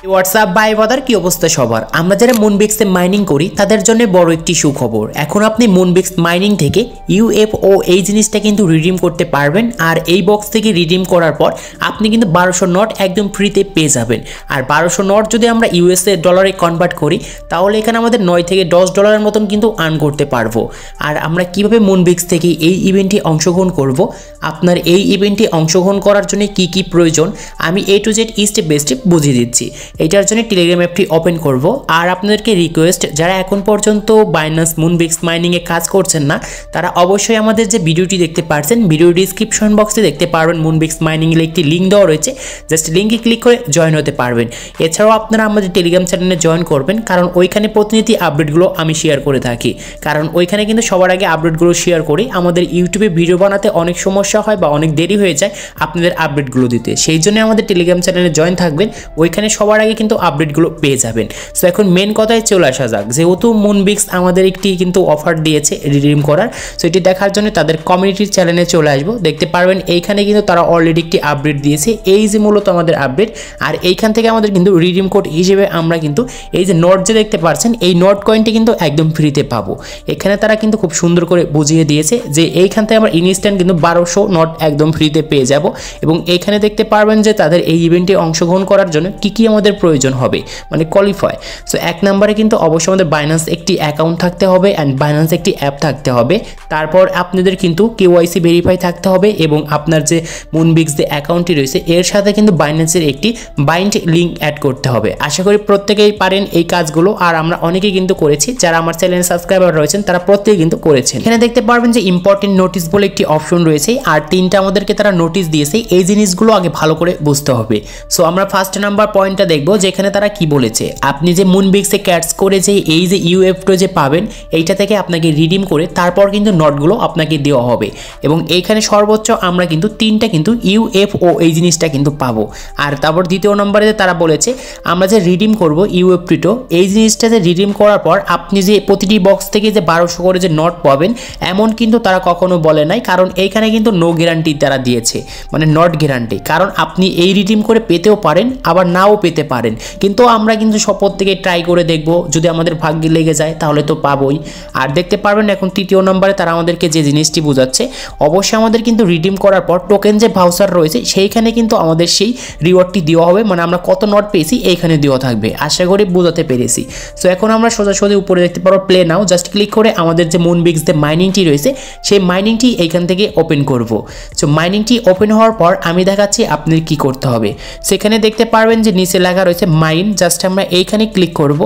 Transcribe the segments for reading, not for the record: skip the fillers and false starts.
WhatsApp ভাই বাদার কি অবস্থা সবার? আমরা যারা মুনবিক্সে মাইনিং করি তাদের জন্য বড় একটি সুখবর। এখন আপনি মুনবিক্স মাইনিং থেকে ইউএফও এই জিনিসটা কিন্তু রিডিম করতে পারবেন। আর এই বক্স থেকে রিডিম করার পর আপনি কিন্তু 1200 নট একদম ফ্রিতে পেয়ে যাবেন। আর 1200 নট যদি আমরা ইউএসএ ডলারে কনভার্ট করি তাহলে এখানে আমাদের 9 থেকে 10 ডলারের মতন কিন্তু আর্ন করতে পারবো। আর আমরা কিভাবে মুনবিক্স থেকে এই ইভেন্টে অংশগ্রহণ করব, আপনার এই ইভেন্টে অংশগ্রহণ করার জন্য কি কি প্রয়োজন আমি A to Z step by step বুঝিয়ে দিচ্ছি। এটার জন্য টেলিগ্রাম অ্যাপটি ওপেন করব। আর আপনাদেরকে রিকোয়েস্ট, যারা এখন পর্যন্ত বাইন্যান্স মুনবিক্স মাইনিংয়ে কাজ করছেন না তারা অবশ্যই আমাদের যে ভিডিওটি দেখতে পাচ্ছেন ভিডিও ডিসক্রিপশন বক্সে দেখতে পারবেন মুনবিক্স মাইনিংয়ের একটি লিঙ্ক দেওয়া রয়েছে, জাস্ট লিঙ্কে ক্লিক করে জয়েন হতে পারবেন। এছাড়াও আপনারা আমাদের টেলিগ্রাম চ্যানেলে জয়েন করবেন, কারণ ওইখানে প্রতিনিধি আপডেটগুলো আমি শেয়ার করে থাকি। কারণ ওইখানে কিন্তু সবার আগে আপডেটগুলো শেয়ার করি। আমাদের ইউটিউবে ভিডিও বানাতে অনেক সমস্যা হয় বা অনেক দেরি হয়ে যায় আপনাদের আপডেটগুলো দিতে, সেই জন্য আমাদের টেলিগ্রাম চ্যানেলে জয়েন থাকবেন, ওইখানে সবার আগে কিন্তু আপডেটগুলো পেয়ে যাবেন। সো এখন মেন কথায় চলে আসা যাক। যেহেতু মুনবিক্স আমাদের একটি কিন্তু অফার দিয়েছে রিডিম করার, সো এটি দেখার জন্য তাদের কমিউনিটির চ্যানেলে চলে আসবো। দেখতে পারবেন এইখানে কিন্তু তারা অলরেডি একটি আপডেট দিয়েছে, এই যে মূলত আমাদের আপডেট। আর এইখান থেকে আমাদের কিন্তু রিডিম কোড হিসেবে আমরা কিন্তু এই যে নোট যে দেখতে পাচ্ছেন এই নোট কয়েনটি কিন্তু একদম ফ্রিতে পাবো। এখানে তারা কিন্তু খুব সুন্দর করে বুঝিয়ে দিয়েছে যে এইখান থেকে আমরা ইনস্ট্যান্ট কিন্তু 1200 নোট একদম ফ্রিতে পেয়ে যাব। এবং এইখানে দেখতে পারবেন যে তাদের এই ইভেন্টে অংশগ্রহণ করার জন্য কি কি আমাদের প্রয়োজন হবে, মানে কোয়ালিফাই। সো এক নম্বরে কিন্তু অবশ্যই আমাদের বাইন্যান্স একটি অ্যাকাউন্ট থাকতে হবে অ্যান্ড বাইন্যান্স একটি অ্যাপ থাকতে হবে। তারপর আপনাদের কিন্তু KYC ভেরিফাই থাকতে হবে এবং আপনার যে মুনবিক্স যে অ্যাকাউন্টটি রয়েছে এর সাথে কিন্তু বাইন্যান্সের একটি বাইন্ড লিঙ্ক অ্যাড করতে হবে। আশা করি প্রত্যেকেই পারেন এই কাজগুলো, আর আমরা অনেকেই কিন্তু করেছি। যারা আমার চ্যানেলে সাবস্ক্রাইবার রয়েছেন তারা প্রত্যেকেই কিন্তু করেছেন। এখানে দেখতে পারবেন যে ইম্পর্টেন্ট নোটিস বলে একটি অপশন রয়েছে, আর 3টা আমাদেরকে তারা নোটিস দিয়েছে। এই জিনিসগুলো আগে ভালো করে বুঝতে হবে। সো আমরা ফার্স্ট নাম্বার পয়েন্টটা দেখবো, যেখানে তারা কি বলেছে। আপনি যে মুনবিক্সে ক্যাটস করে যে এই যে ইউএফও যে পাবেন এইটা থেকে আপনাকে রিডিম করে তারপর কিন্তু নোটগুলো আপনাকে দেওয়া হবে। এবং এইখানে সর্বোচ্চ আমরা কিন্তু 3টা কিন্তু ইউএফও এই জিনিসটা কিন্তু পাবো। আর তারপর দ্বিতীয় নম্বরে তারা বলেছে আমরা যে রিডিম করব ইউএফটিটো এই জিনিসটা যে রিডিম করার পর আপনি যে প্রতিটি বক্স থেকে যে 1200 করে যে নোট পাবেন এমন কিন্তু তারা কখনো বলে নাই। কারণ এইখানে কিন্তু নো গ্যারান্টি তারা দিয়েছে, মানে নট গ্যারান্টি। কারণ আপনি এই রিডিম করে পেতেও পারেন আবার নাও পেতে পারেন, কিন্তু আমরা কিন্তু শপথ থেকে ট্রাই করে দেখব, যদি আমাদের ভাগ্যে লেগে যায় তাহলে তো পাবোই। আর দেখতে পারবেন এখন তৃতীয় নম্বরে তারা আমাদেরকে যে জিনিসটি বোঝাচ্ছে, অবশ্যই আমাদের কিন্তু রিডিম করার পর টোকেন যে ভাউচার রয়েছে সেইখানে কিন্তু আমাদের সেই রিওয়ার্ডটি দেওয়া হবে, মানে আমরা কত নট পেয়েছি এইখানে দেওয়া থাকবে। আশা করি বোঝাতে পেরেছি। সো এখন আমরা সোজাসুজি উপরে দেখতে পারবো প্লে নাও, জাস্ট ক্লিক করে আমাদের যে মুনবিক্স যে মাইনিংটি রয়েছে সেই মাইনিংটি এইখান থেকে ওপেন করব। সো মাইনিংটি ওপেন হওয়ার পর আমি দেখাচ্ছি আপনাদের কি করতে হবে। সেখানে দেখতে পারবেন যে নিচে লেখা রয়েছে মাইন, জাস্ট আমরা এইখানে ক্লিক করব।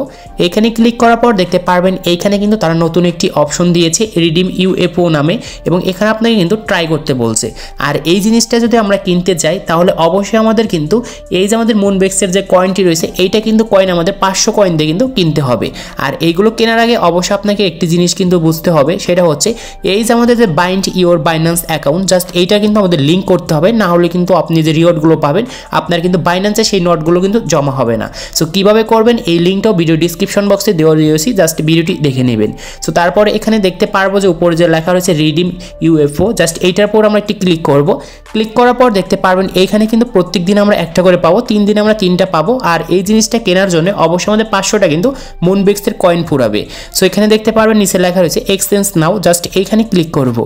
এইখানে ক্লিক করার পর দেখতে পারবেন এইখানে কিন্তু তারা নতুন একটি অপশন দিয়েছে রিডিম ইউএফও নামে, এবং এখানে আপনাকে কিন্তু ট্রাই করতে বলছে। আর এই জিনিসটা যদি আমরা কিনতে যাই তাহলে অবশ্যই আমাদের কিন্তু এই যে আমাদের মুনবিক্সের যে কয়েনটি রয়েছে এইটা কিন্তু কয়েন আমাদের 500 কয়েন দিয়ে কিন্তু কিনতে হবে। আর এইগুলো কেনার আগে অবশ্যই আপনাকে একটি জিনিস কিন্তু বুঝতে হবে, সেটা হচ্ছে এই যে আমাদের যে bind your Binance account, just এইটা কিন্তু আমাদের লিঙ্ক করতে হবে, না হলে কিন্তু আপনি যে রিওয়ার্ডগুলো পাবেন আপনার কিন্তু বাইন্যান্সে সেই নোটগুলো কিন্তু জমা হবে না। সো কিভাবে করবেন এই লিঙ্কটাও ভিডিও ডিসক্রিপশন বক্সে দেওয়া রয়েছে, জাস্ট ভিডিওটি দেখে নেবেন। সো তারপরে এখানে দেখতে পারবো যে উপরে যে লেখা রয়েছে রিডিম ইউএফও, জাস্ট এইটার পর আমরা একটি ক্লিক করব। ক্লিক করার পর দেখতে পারবেন এইখানে কিন্তু প্রত্যেক দিন আমরা একটা করে পাবো, 3 দিনে আমরা 3টা পাবো। আর এই জিনিসটা কেনার জন্য অবশ্যই আমাদের 500টা কিন্তু মুনবিক্সের কয়েন ফুরাবে। সো এখানে দেখতে পারবেন নিচে লেখা রয়েছে এক্সচেঞ্জ নাও, জাস্ট এইখানে ক্লিক করব।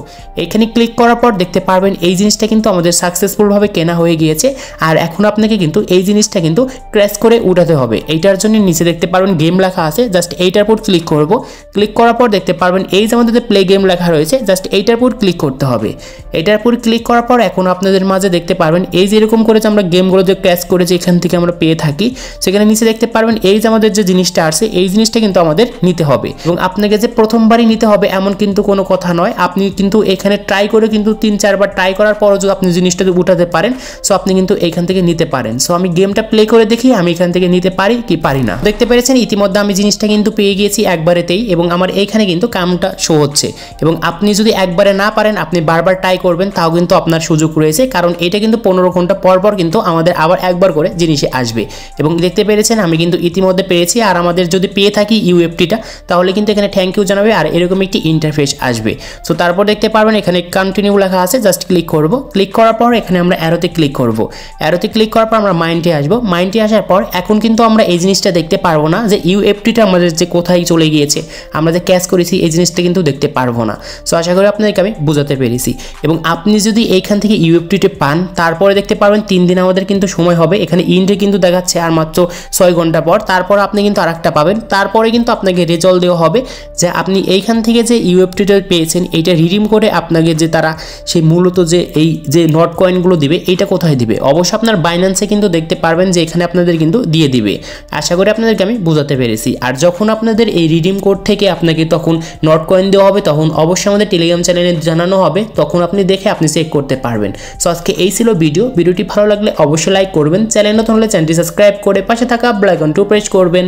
এইখানে ক্লিক করার পর দেখতে পারবেন এই জিনিসটা কিন্তু আমাদের সাকসেসফুলভাবে কেনা হয়ে গিয়েছে। আর এখন আপনাকে কিন্তু এই জিনিসটা কিন্তু ক্র্যাশ করে উঠাতে হবে। এইটার জন্য নিচে দেখতে পারবেন গেম লেখা আছে, জাস্ট এইটার উপর ক্লিক করব। ক্লিক করার পর দেখতে পারবেন এই যে আমাদের প্লে গেম লেখা রয়েছে, জাস্ট এইটার উপর ক্লিক করতে হবে। এইটার উপর ক্লিক করার পর এখন আপনাদের মাঝে দেখতে পারবেন এই যে এরকম করে যে আমরা গেমগুলো যে ক্র্যাশ করে যে এখান থেকে আমরা পেয়ে থাকি, সেখানে নিচে দেখতে পারবেন এই যে আমাদের যে জিনিসটা আছে এই জিনিসটা কিন্তু আমাদের নিতে হবে। এবং আপনাকে যে প্রথমবারই নিতে হবে এমন কিন্তু কোনো কথা নয়, আপনি কিন্তু এখানে ট্রাই করে কিন্তু 3-4 বার ট্রাই করার পরও যদি আপনি জিনিসটা উঠাতে পারেন সো আপনি কিন্তু এইখান থেকে নিতে পারেন। সো আমি গেমটা প্লে করে দেখি আমি এখান থেকে নিতে পারি কি পারি না। দেখতে পেরেছেন ইতিমধ্যে আমি জিনিসটা কিন্তু পেয়ে গিয়েছি একবারেতেই, এবং আমার এইখানে কিন্তু কামটা শো হচ্ছে। এবং আপনি যদি একবারে না পারেন আপনি বারবার ট্রাই করবেন তাও কিন্তু আপনার সুযোগ রয়েছে, কারণ এটা কিন্তু 15 ঘন্টা পর পর কিন্তু আমাদের আবার একবার করে জিনিসে আসবে। এবং দেখতে পেরেছেন আমি কিন্তু ইতিমধ্যে পেয়েছি। আর আমাদের যদি পেয়ে থাকি ইউএফটিটা তাহলে কিন্তু এখানে থ্যাংক ইউ জানাবে আর এরকম একটি ইন্টারফেস আসবে। সো তারপর দেখতে পারবেন এখানে কন্টিনিউ লেখা আছে, জাস্ট ক্লিক করব। ক্লিক করার পর এখানে আমরা অ্যারোতে ক্লিক করব। অ্যারোতে ক্লিক করার পর আমরা মাইন্ডে আসবো। মাইন্ডে আসার আসার পর এখন কিন্তু আমরা এই জিনিসটা দেখতে পারবো না যে ইউএফটিটা আমাদের যে কোথায় চলে গিয়েছে, আমরা যে ক্যাশ করেছি এই জিনিসটা কিন্তু দেখতে পারবো না। সো আশা করি আপনাদেরকে আমি বোঝাতে পেরেছি। এবং আপনি যদি এইখান থেকে ইউএফটিটা পান তারপরে দেখতে পারবেন 3 দিন আমাদের কিন্তু সময় হবে, এখানে ইন্ডে কিন্তু দেখাচ্ছে আর মাত্র 6 ঘন্টা পর, তারপর আপনি কিন্তু আরেকটা পাবেন, তারপরে কিন্তু আপনাকে রেজাল্ট দেওয়া হবে যে আপনি এইখান থেকে যে ইউএফটিটা পেয়েছেন এইটা রিডিম করে আপনাকে যে তারা সেই মূলত যে এই যে নট কয়েনগুলো দিবে এইটা কোথায় দিবে, অবশ্যই আপনার বাইন্যান্সে কিন্তু দেখতে পারবেন যে এখানে আপনাদের কিন্তু দিয়ে দিবে। আশা করি আপনাদেরকে আমি বোঝাতে পেরেছি। আর যখন আপনাদের এই রিডিম কোড থেকে আপনাকে তখন নট কয়েন দেওয়া হবে তখন অবশ্যই আমাদের টেলিগ্রাম চ্যানেলে জানানো হবে, তখন আপনি দেখে আপনি চেক করতে পারবেন। সো আজকে এই ছিল ভিডিওটি ভালো লাগলে অবশ্যই লাইক করবেন, চ্যানেল নতুন হলে চ্যানেলটি সাবস্ক্রাইব করে পাশে থাকা বেল আইকনটি প্রেস করবেন।